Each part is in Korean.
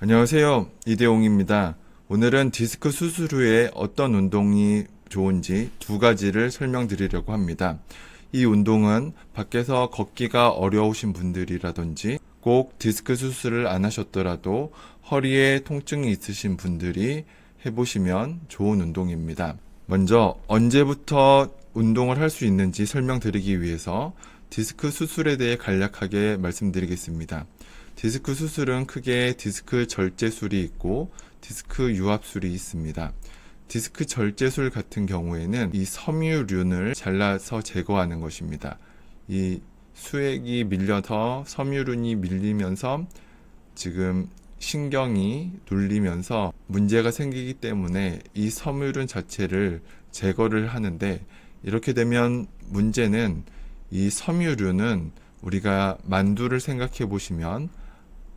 안녕하세요. 이대용입니다. 오늘은 디스크 수술 후에 어떤 운동이 좋은지 두 가지를 설명드리려고 합니다. 이 운동은 밖에서 걷기가 어려우신 분들이라든지 꼭 디스크 수술을 안 하셨더라도 허리에 통증이 있으신 분들이 해보시면 좋은 운동입니다. 먼저 언제부터 운동을 할 수 있는지 설명드리기 위해서 디스크 수술에 대해 간략하게 말씀드리겠습니다. 디스크 수술은 크게 디스크 절제술이 있고 디스크 유합술이 있습니다. 디스크 절제술 같은 경우에는 이 섬유륜을 잘라서 제거하는 것입니다. 이 수액이 밀려서 섬유륜이 밀리면서 지금 신경이 눌리면서 문제가 생기기 때문에 이 섬유륜 자체를 제거를 하는데, 이렇게 되면 문제는 이 섬유륜은 우리가 만두를 생각해 보시면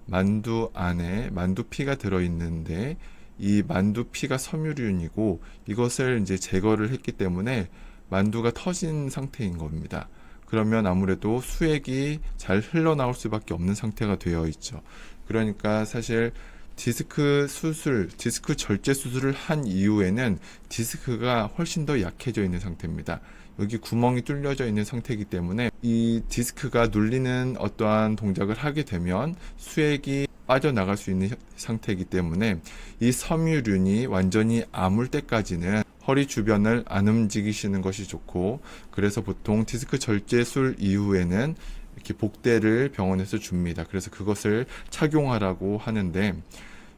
만두 안에 만두피가 들어있는데 이 만두피가 섬유륜이고 이것을 이제 제거를 했기 때문에 만두가 터진 상태인 겁니다. 그러면 아무래도 수액이 잘 흘러나올 수밖에 없는 상태가 되어 있죠. 그러니까 사실 디스크 수술, 디스크 절제 수술을 한 이후에는 디스크가 훨씬 더 약해져 있는 상태입니다. 여기 구멍이 뚫려져 있는 상태이기 때문에 이 디스크가 눌리는 어떠한 동작을 하게 되면 수액이 빠져나갈 수 있는 상태이기 때문에 이 섬유륜이 완전히 아물 때까지는 허리 주변을 안 움직이시는 것이 좋고, 그래서 보통 디스크 절제술 이후에는 이렇게 복대를 병원에서 줍니다. 그래서 그것을 착용하라고 하는데,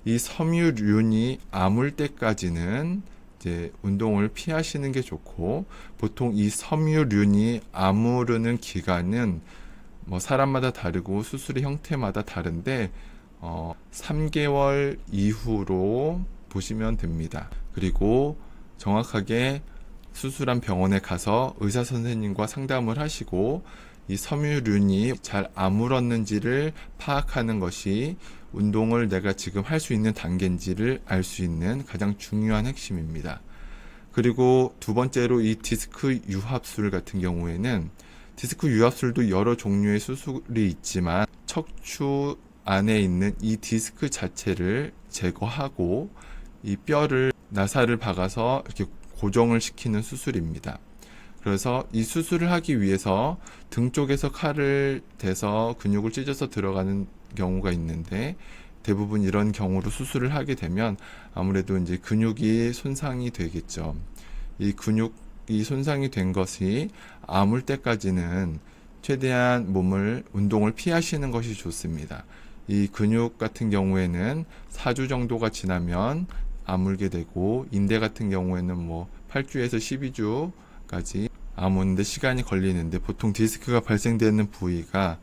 이 섬유륜이 아물 때까지는 이제 운동을 피하시는 게 좋고, 보통 이 섬유륜이 아무르는 기간은 뭐 사람마다 다르고 수술의 형태마다 다른데 3개월 이후로 보시면 됩니다. 그리고 정확하게 수술한 병원에 가서 의사 선생님과 상담을 하시고 이 섬유륜이 잘 아물었는지를 파악하는 것이 운동을 내가 지금 할 수 있는 단계인지를 알 수 있는 가장 중요한 핵심입니다. 그리고 두 번째로 이 디스크 유합술 같은 경우에는 디스크 유합술도 여러 종류의 수술이 있지만 척추 안에 있는 이 디스크 자체를 제거하고 이 뼈를 나사를 박아서 이렇게 고정을 시키는 수술입니다. 그래서 이 수술을 하기 위해서 등 쪽에서 칼을 대서 근육을 찢어서 들어가는 경우가 있는데, 대부분 이런 경우로 수술을 하게 되면 아무래도 이제 근육이 손상이 되겠죠. 이 근육이 손상이 된 것이 아물 때까지는 최대한 운동을 피하시는 것이 좋습니다. 이 근육 같은 경우에는 4주 정도가 지나면 아물게 되고, 인대 같은 경우에는 뭐 8주에서 12주까지 아무는데 시간이 걸리는데, 보통 디스크가 발생되는 부위가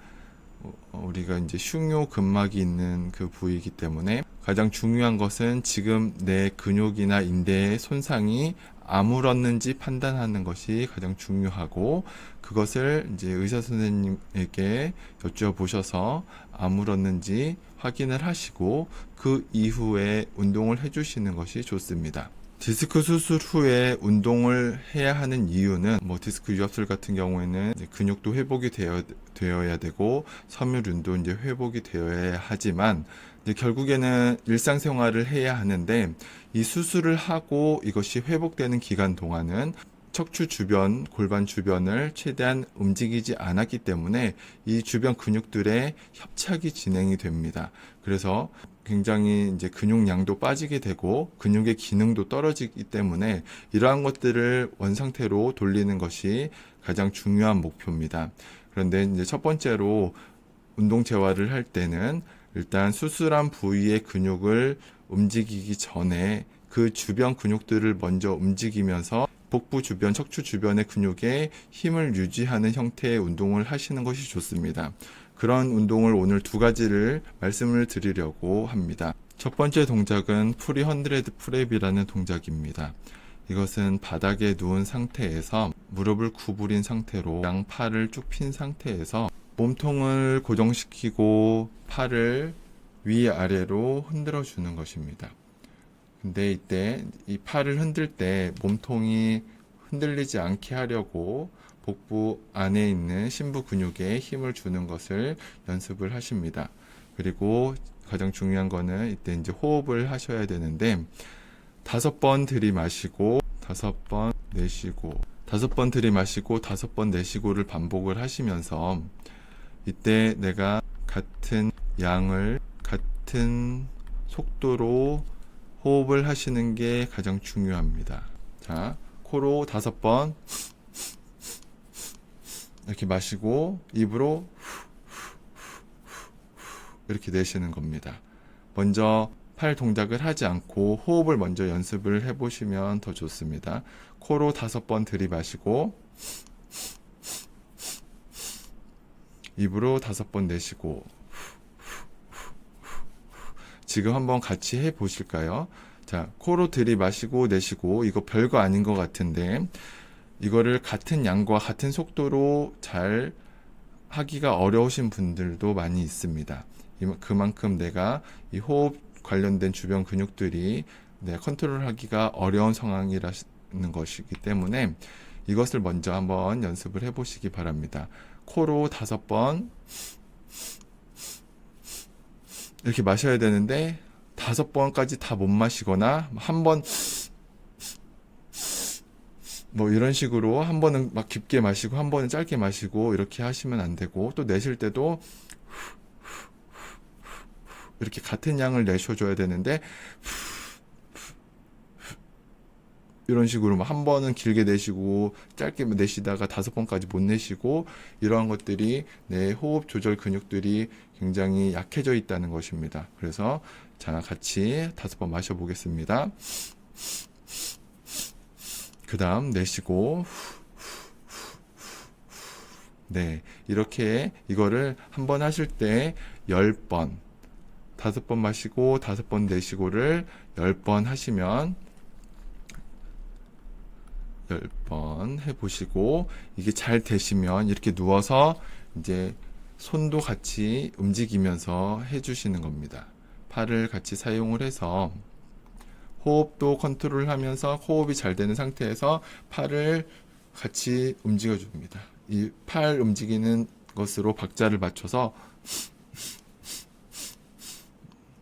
우리가 이제 흉요근막이 있는 그 부위이기 때문에 가장 중요한 것은 지금 내 근육이나 인대의 손상이 아물었는지 판단하는 것이 가장 중요하고, 그것을 이제 의사 선생님에게 여쭤보셔서 아물었는지 확인을 하시고 그 이후에 운동을 해주시는 것이 좋습니다. 디스크 수술 후에 운동을 해야 하는 이유는 뭐 디스크 유합술 같은 경우에는 이제 근육도 회복이 되어야 되고 섬유륜도 이제 회복이 되어야 하지만 이제 결국에는 일상생활을 해야 하는데, 이 수술을 하고 이것이 회복되는 기간 동안은 척추 주변, 골반 주변을 최대한 움직이지 않았기 때문에 이 주변 근육들의 협착이 진행이 됩니다. 그래서 굉장히 이제 근육량도 빠지게 되고 근육의 기능도 떨어지기 때문에 이러한 것들을 원상태로 돌리는 것이 가장 중요한 목표입니다. 그런데 이제 첫 번째로 운동 재활을 할 때는 일단 수술한 부위의 근육을 움직이기 전에 그 주변 근육들을 먼저 움직이면서 복부 주변, 척추 주변의 근육에 힘을 유지하는 형태의 운동을 하시는 것이 좋습니다. 그런 운동을 오늘 두 가지를 말씀을 드리려고 합니다. 첫 번째 동작은 프리핸드드 프랩이라는 동작입니다. 이것은 바닥에 누운 상태에서 무릎을 구부린 상태로 양팔을 쭉 핀 상태에서 몸통을 고정시키고 팔을 위아래로 흔들어 주는 것입니다. 근데 이때 이 팔을 흔들 때 몸통이 흔들리지 않게 하려고 복부 안에 있는 심부 근육에 힘을 주는 것을 연습을 하십니다. 그리고 가장 중요한 거는 이때 이제 호흡을 하셔야 되는데 5번 들이마시고 5번 내쉬고 5번 들이마시고 5번 내쉬고를 반복을 하시면서 이때 내가 같은 양을 같은 속도로 호흡을 하시는 게 가장 중요합니다. 자, 코로 5번 이렇게 마시고 입으로 이렇게 내쉬는 겁니다. 먼저 팔 동작을 하지 않고 호흡을 먼저 연습을 해보시면 더 좋습니다. 코로 5번 들이마시고 입으로 5번 내쉬고 지금 한번 같이 해보실까요? 자, 코로 들이마시고 내쉬고 이거 별거 아닌 것 같은데 이거를 같은 양과 같은 속도로 잘 하기가 어려우신 분들도 많이 있습니다. 그만큼 내가 이 호흡 관련된 주변 근육들이 컨트롤하기가 어려운 상황이라는 것이기 때문에 이것을 먼저 한번 연습을 해보시기 바랍니다. 코로 5번 이렇게 마셔야 되는데 5번까지 다 못 마시거나 한 번 뭐 이런 식으로 한 번은 막 깊게 마시고 한 번은 짧게 마시고 이렇게 하시면 안 되고 또 내쉴 때도 이렇게 같은 양을 내쉬어줘야 되는데 이런 식으로 한 번은 길게 내쉬고 짧게 내쉬다가 5번까지 못 내쉬고 이러한 것들이 내 호흡 조절 근육들이 굉장히 약해져 있다는 것입니다. 그래서 자, 같이 5번 마셔보겠습니다. 그 다음 내쉬고 네, 이렇게 이거를 한번 하실 때 10번 5번 마시고 5번 내쉬고를 10번 하시면 10번 해보시고 이게 잘 되시면 이렇게 누워서 이제 손도 같이 움직이면서 해주시는 겁니다. 팔을 같이 사용을 해서 호흡도 컨트롤하면서 호흡이 잘 되는 상태에서 팔을 같이 움직여 줍니다. 이 팔 움직이는 것으로 박자를 맞춰서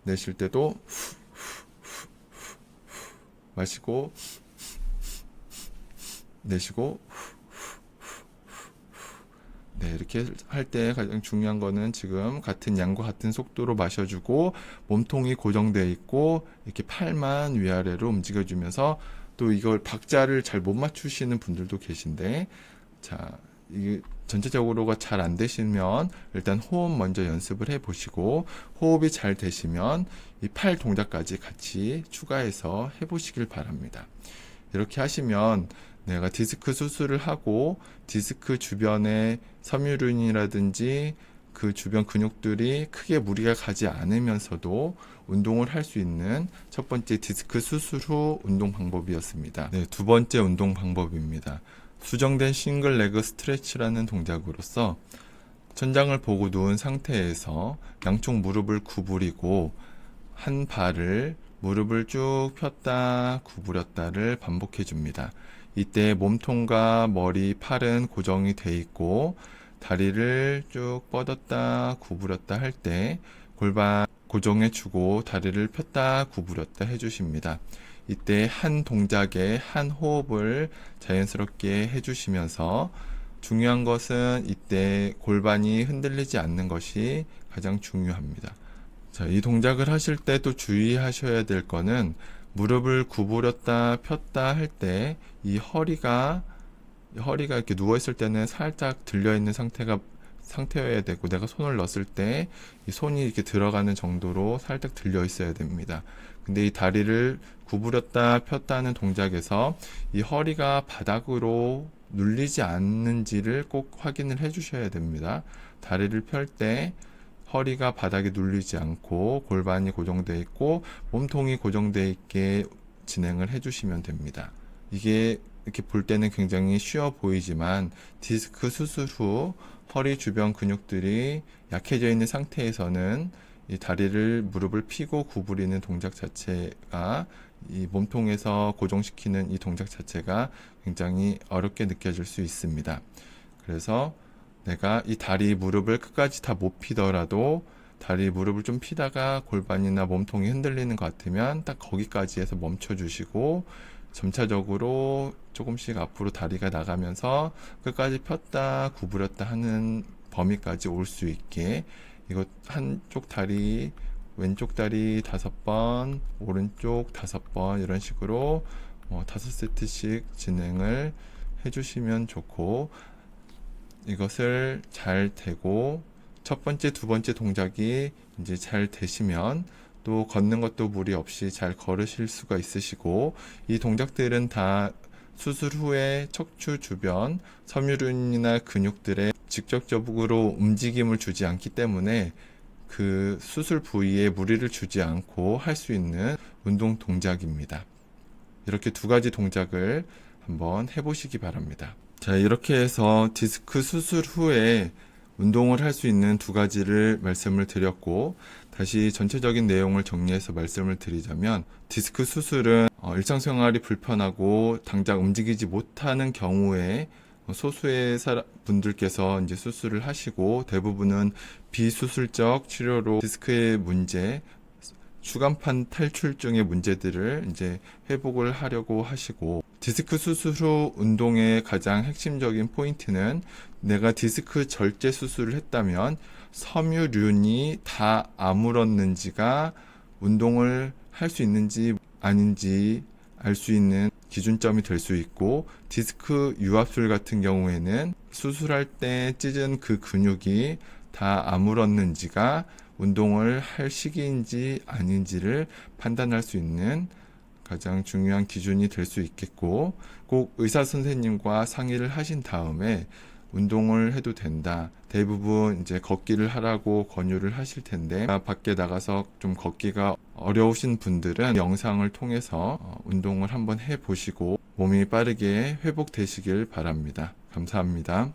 내쉴 때도 마시고 내쉬고 네, 이렇게 할 때 가장 중요한 거는 지금 같은 양과 같은 속도로 마셔주고 몸통이 고정되어 있고 이렇게 팔만 위아래로 움직여주면서 또 이걸 박자를 잘 못 맞추시는 분들도 계신데 자, 이게 전체적으로가 잘 안 되시면 일단 호흡 먼저 연습을 해 보시고 호흡이 잘 되시면 이 팔 동작까지 같이 추가해서 해 보시길 바랍니다. 이렇게 하시면 내가 디스크 수술을 하고 디스크 주변에 섬유륜이라든지 그 주변 근육들이 크게 무리가 가지 않으면서도 운동을 할 수 있는 첫 번째 디스크 수술 후 운동 방법이었습니다. 네, 두 번째 운동 방법입니다. 수정된 싱글 레그 스트레치라는 동작으로서 천장을 보고 누운 상태에서 양쪽 무릎을 구부리고 한 발을 무릎을 쭉 폈다 구부렸다를 반복해 줍니다. 이때 몸통과 머리, 팔은 고정이 돼 있고 다리를 쭉 뻗었다 구부렸다 할 때 골반 고정해 주고 다리를 폈다 구부렸다 해 주십니다. 이때 한 동작에 한 호흡을 자연스럽게 해 주시면서 중요한 것은 이때 골반이 흔들리지 않는 것이 가장 중요합니다. 자, 이 동작을 하실 때 또 주의하셔야 될 거는 무릎을 구부렸다 폈다 할 때 이 허리가 이렇게 누워 있을 때는 살짝 들려 있는 상태여야 되고 내가 손을 넣었을 때 이 손이 이렇게 들어가는 정도로 살짝 들려 있어야 됩니다. 근데 이 다리를 구부렸다 폈다 하는 동작에서 이 허리가 바닥으로 눌리지 않는지를 꼭 확인을 해 주셔야 됩니다. 다리를 펼 때 허리가 바닥에 눌리지 않고 골반이 고정되어 있고 몸통이 고정되어 있게 진행을 해주시면 됩니다. 이게 이렇게 볼 때는 굉장히 쉬워 보이지만 디스크 수술 후 허리 주변 근육들이 약해져 있는 상태에서는 이 다리를 무릎을 펴고 구부리는 동작 자체가 이 몸통에서 고정시키는 이 동작 자체가 굉장히 어렵게 느껴질 수 있습니다. 그래서 내가 이 다리 무릎을 끝까지 다 못 피더라도 다리 무릎을 좀 피다가 골반이나 몸통이 흔들리는 것 같으면 딱 거기까지 해서 멈춰 주시고 점차적으로 조금씩 앞으로 다리가 나가면서 끝까지 폈다 구부렸다 하는 범위까지 올 수 있게 이거 한쪽 다리 왼쪽 다리 5번 오른쪽 5번 이런 식으로 5세트씩 진행을 해주시면 좋고 이것을 잘 되고 첫 번째, 두 번째 동작이 이제 잘 되시면 또 걷는 것도 무리 없이 잘 걸으실 수가 있으시고 이 동작들은 다 수술 후에 척추 주변 섬유륜이나 근육들에 직접적으로 움직임을 주지 않기 때문에 그 수술 부위에 무리를 주지 않고 할 수 있는 운동 동작입니다. 이렇게 두 가지 동작을 한번 해보시기 바랍니다. 자, 이렇게 해서 디스크 수술 후에 운동을 할 수 있는 두 가지를 말씀을 드렸고 다시 전체적인 내용을 정리해서 말씀을 드리자면 디스크 수술은 일상생활이 불편하고 당장 움직이지 못하는 경우에 소수의 분들께서 이제 수술을 하시고 대부분은 비수술적 치료로 디스크의 문제, 추간판 탈출증의 문제들을 이제 회복을 하려고 하시고 디스크 수술 후 운동의 가장 핵심적인 포인트는 내가 디스크 절제 수술을 했다면 섬유륜이 다 아물었는지가 운동을 할 수 있는지 아닌지 알 수 있는 기준점이 될 수 있고 디스크 유압술 같은 경우에는 수술할 때 찢은 그 근육이 다 아물었는지가 운동을 할 시기인지 아닌지를 판단할 수 있는 가장 중요한 기준이 될 수 있겠고 꼭 의사 선생님과 상의를 하신 다음에 운동을 해도 된다. 대부분 이제 걷기를 하라고 권유를 하실 텐데 밖에 나가서 좀 걷기가 어려우신 분들은 영상을 통해서 운동을 한번 해보시고 몸이 빠르게 회복되시길 바랍니다. 감사합니다.